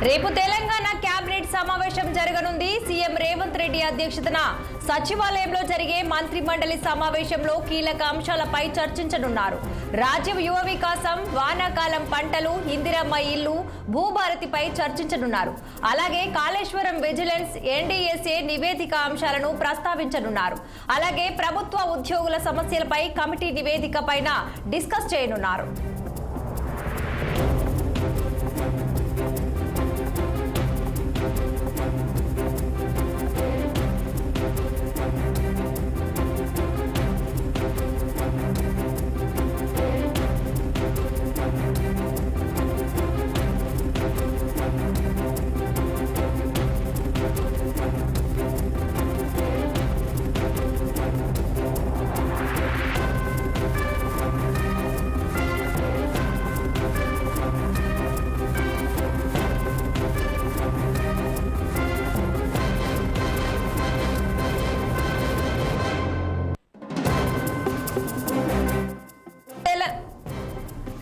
రేపు తెలంగాణ కేబినెట్ సమావేశం జరగనుంది. సీఎం రేవంత్ రెడ్డి అధ్యక్షతన సచివాలయంలో జరిగే మంత్రి మండలి సమావేశంలో కీలక అంశాలపై చర్చించనున్నారు. రాజ్యం యువ వికాసం, వానాకాలం పంటలు, ఇందిరమ్మ ఇల్లు, భూభారతిపై చర్చించనున్నారు. అలాగే కాళేశ్వరం విజిలెన్స్, ఎన్డీఎస్ఏ నివేదిక అంశాలను ప్రస్తావించనున్నారు. అలాగే ప్రభుత్వ ఉద్యోగుల సమస్యలపై కమిటీ నివేదిక పైన డిస్కస్ చేయనున్నారు.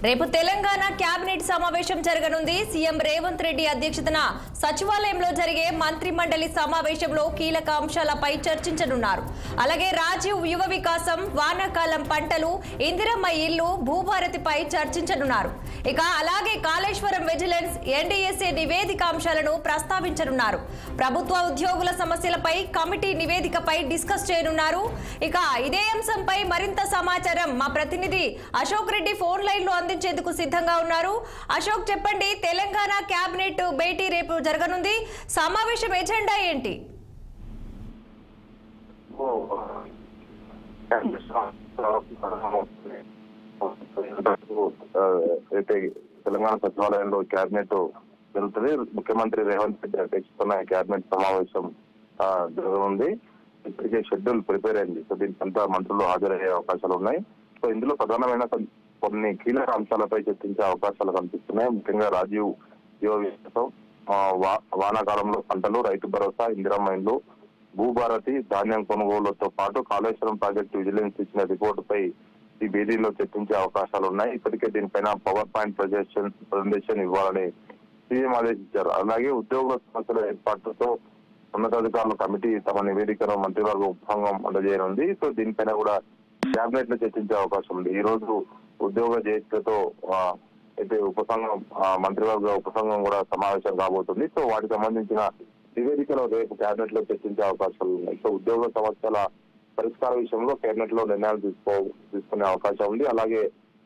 రేపు తెలంగాణ కేబినెట్ సమావేశం జరగనుంది. సీఎం రేవంత్ రెడ్డి అధ్యక్షతన సచివాలయంలో జరిగే మంత్రి మండలి సమావేశంలో కీలక అంశాలపై చర్చించనున్నారు. అలాగే రాజీవ్ యువ వికాసం, వానాకాలం పంటలు, ఇందిరమ్మ ఇల్లు, భూభారతిపై చర్చించనున్నారు. ఇక అలాగే కాళేశ్వరం విజిలెన్స్, ఎన్డీఎస్ఏ నివేదిక అంశాలను ప్రస్తావించనున్నారు. ప్రభుత్వ ఉద్యోగుల సమస్యలపై కమిటీ నివేదికపై డిస్కస్ చేయనున్నారు. ఇక ఇదే అంశంపై మరింత సమాచారం మా ప్రతినిధి అశోక్ రెడ్డి ఫోన్ లైన్ లో అందించేందుకు సిద్ధంగా ఉన్నారు. అశోక్, చెప్పండి, తెలంగాణ కేబినెట్ భేటీ రేపు జరగనుంది. సమావేశం ఎజెండా ఏంటి? తెలంగాణ సచివాలయంలో కేబినెట్ జరుగుతుంది. ముఖ్యమంత్రి రేవంత్ రెడ్డి అధ్యక్షతన కేబినెట్ సమావేశం జరగనుంది. ఇప్పటికే షెడ్యూల్ ప్రిపేర్ అయింది. సో దీనికంతా మంత్రులు హాజరయ్యే అవకాశాలు ఉన్నాయి. సో ఇందులో ప్రధానమైన కొన్ని కీలక అంశాలపై చర్చించే అవకాశాలు కనిపిస్తున్నాయి. ముఖ్యంగా రాజీవ్ యువ వికాసం, వానాకాలంలో పంటలు, రైతు భరోసా, ఇందిరమ్మ ఇండ్లు, భూభారతి, ధాన్యం కొనుగోలుతో పాటు కాళేశ్వరం ప్రాజెక్టు విజిలెన్స్ ఇచ్చిన రిపోర్టుపై ఈ భేటీలో చర్చించే అవకాశాలు ఉన్నాయి. ఇప్పటికే దీనిపైన పవర్ పాయింట్ ప్రజెంటేషన్ ఇవ్వాలని సీఎం ఆదేశించారు. అలాగే ఉద్యోగుల సమస్యల ఏర్పాటుతో ఉన్నతాధికారుల కమిటీ తమ నివేదికను మంత్రివర్గ ఉపసంఘం అందజేయనుంది. సో దీనిపైన కూడా కేబినెట్ లో చర్చించే అవకాశం ఉంది. ఈ రోజు ఉద్యోగ జేఏసీతో అయితే ఉపసంఘం, మంత్రివర్గ ఉపసంఘం కూడా సమావేశం కాబోతుంది. సో వాటికి సంబంధించిన నివేదికలో రేపు కేబినెట్ లో చర్చించే అవకాశాలు ఉన్నాయి. సో ఉద్యోగ సమస్యల పరిష్కార విషయంలో కేబినెట్ లో నిర్ణయాలు తీసుకునే అవకాశం ఉంది. అలాగే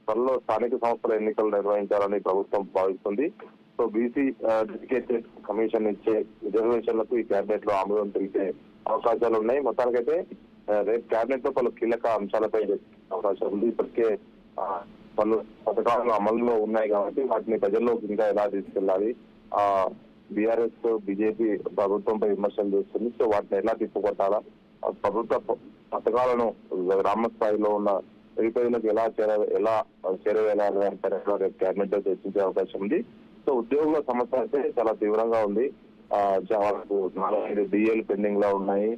త్వరలో స్థానిక సంస్థల ఎన్నికలు నిర్వహించాలని ప్రభుత్వం భావిస్తుంది. సో బీసీ డెడికేటెడ్ కమిషన్ ఇచ్చే రిజర్వేషన్లకు ఈ కేబినెట్ లో ఆమోదం తెలిపే అవకాశాలు ఉన్నాయి. మొత్తానికైతే రేపు కేబినెట్ లో పలు కీలక అంశాలపై అవకాశం ఉంది. ఇప్పటికే పలు పథకాలు అమలులో ఉన్నాయి కాబట్టి వాటిని ప్రజల్లోకి ఇంకా ఎలా తీసుకెళ్లాలి, బీఆర్ఎస్ బీజేపీ ప్రభుత్వంపై విమర్శలు చేస్తుంది. సో వాటిని ఎలా తిప్పుకొట్టాలా, ప్రభుత్వ పథకాలను గ్రామ స్థాయిలో ఉన్న పేదలకు ఎలా చేరవేయాలి దానిపైన రేపు కేబినెట్ లో చర్చించే అవకాశం ఉంది. సో ఉద్యోగుల సమస్య అయితే చాలా తీవ్రంగా ఉంది. వాళ్ళకు 4-5 డిఏలు పెండింగ్ లో ఉన్నాయి,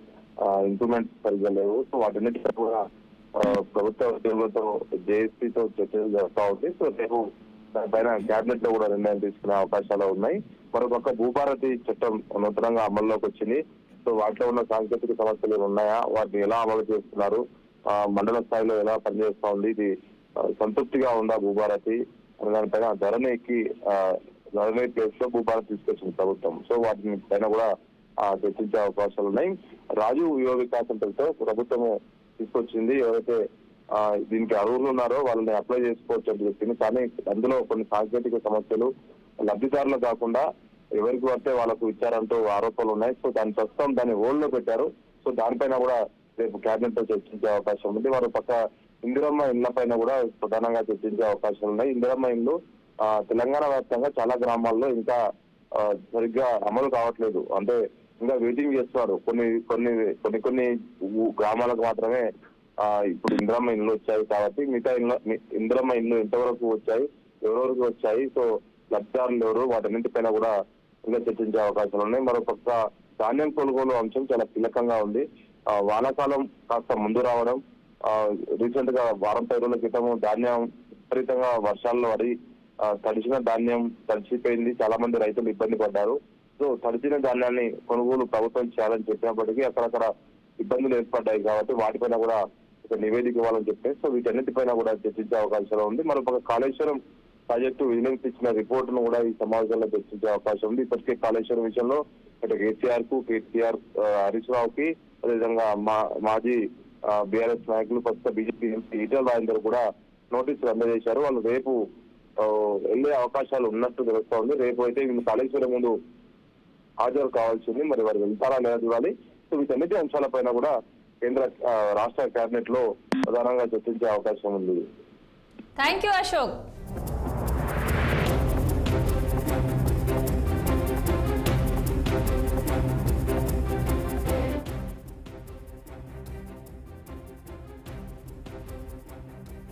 ఇంప్రూవ్మెంట్స్ సరిగ్గా లేవు. సో వాటన్నిటిపై కూడా ప్రభుత్వ ఉద్యోగులతో జేఏసీతో చర్చలు జరుగుతూ ఉంది. సో రేపు దానిపైన కేబినెట్ లో కూడా నిర్ణయం తీసుకునే అవకాశాలు ఉన్నాయి. మరొక భూభారతి చట్టం నూతనంగా అమల్లోకి వచ్చింది. సో వాటిలో ఉన్న సాంకేతిక సమస్యలు ఉన్నాయా, వాటిని ఎలా అమలు చేస్తున్నారు, మండల స్థాయిలో ఎలా పనిచేస్తా ఉంది, ఇది సంతృప్తిగా ఉందా భూభారతి అనే దానిపైన ధరణి ప్లేస్ లో భూభారతి తీసుకొచ్చింది ప్రభుత్వం. సో వాటిని పైన కూడా చర్చించే అవకాశాలు ఉన్నాయి. రాజీవ్ యువ వికాసం పేరుతో ప్రభుత్వం తీసుకొచ్చింది. ఎవరైతే దీనికి అర్హులు ఉన్నారో వాళ్ళని అప్లై చేసుకోవచ్చు అని చెప్పింది. కానీ అందులో కొన్ని సాంకేతిక సమస్యలు లబ్ధిదారులు కాకుండా ఎవరికి పడితే వాళ్ళకు ఇచ్చారంటూ ఆరోపణలు ఉన్నాయి. సో ప్రస్తుతం దాన్ని హోల్డ్ లో పెట్టారు. సో దానిపైన కూడా రేపు కేబినెట్ లో చర్చించే అవకాశం ఉంది. మరో పక్క ఇందిరమ్మ ఇళ్ల పైన కూడా ప్రధానంగా చర్చించే అవకాశాలు ఉన్నాయి. ఇందిరమ్మ ఇల్లు తెలంగాణ వ్యాప్తంగా చాలా గ్రామాల్లో ఇంకా సరిగ్గా అమలు కావట్లేదు. అంటే ఇంకా వెయిటింగ్ చేస్తున్నారు. కొన్ని గ్రామాలకు మాత్రమే ఇప్పుడు ఇందిరమ్మ ఇల్లు వచ్చాయి. కాబట్టి మిగతా ఇందిరమ్మ ఇల్లు ఎంతవరకు వచ్చాయి, ఎవరెవరికి వచ్చాయి, సో లబ్ధిదారులు ఎవరు, వాటన్నింటిపైన కూడా ఇంకా చర్చించే అవకాశాలు ఉన్నాయి. మరోపక్క ధాన్యం కొనుగోలు అంశం చాలా కీలకంగా ఉంది. వానాకాలం కాస్త ముందు రావడం, రీసెంట్ గా వారం 10 రోజుల క్రితం ధాన్యం విపరీతంగా వర్షాల్లో పడి తడిసిన ధాన్యం తడిచిపోయింది, చాలా మంది రైతులు ఇబ్బంది పడ్డారు. సో తడిచిన ధాన్యాన్ని కొనుగోలు ప్రభుత్వం చేయాలని చెప్పినప్పటికీ అక్కడక్కడ ఇబ్బందులు ఏర్పడ్డాయి కాబట్టి వాటిపైన కూడా ఒక నివేదిక ఇవ్వాలని చెప్పి సో వీటన్నిటిపైన కూడా చర్చించే అవకాశం ఉంది. మరొక కాళేశ్వరం ప్రాజెక్టు విజిలెన్స్ ఇచ్చిన రిపోర్టును కూడా ఈ సమావేశంలో చర్చించే అవకాశం ఉంది. ఇప్పటికే కాళేశ్వరం విషయంలో అటు కేసీఆర్ కు, కేసీఆర్ హరీష్ రావుకి, అదేవిధంగా మాజీ బీఆర్ఎస్ నాయకులు, ప్రస్తుత బీజేపీ ఎంపీ ఈటెల రాజేందర్ కూడా నోటీసులు అందజేశారు. వాళ్ళు రేపు వెళ్లే అవకాశాలు ఉన్నట్టు తెలుస్తోంది. రేపు అయితే వీళ్ళు కాళేశ్వరం ముందు హాజరు కావాల్సింది. మరి వారు వెళ్తారా లేదా చూడాలి. సో వీటన్నిటి అంశాలపైన కూడా కేంద్ర రాష్ట్ర కేబినెట్ లో ప్రధానంగా చర్చించే అవకాశం ఉంది. Thank you Ashok.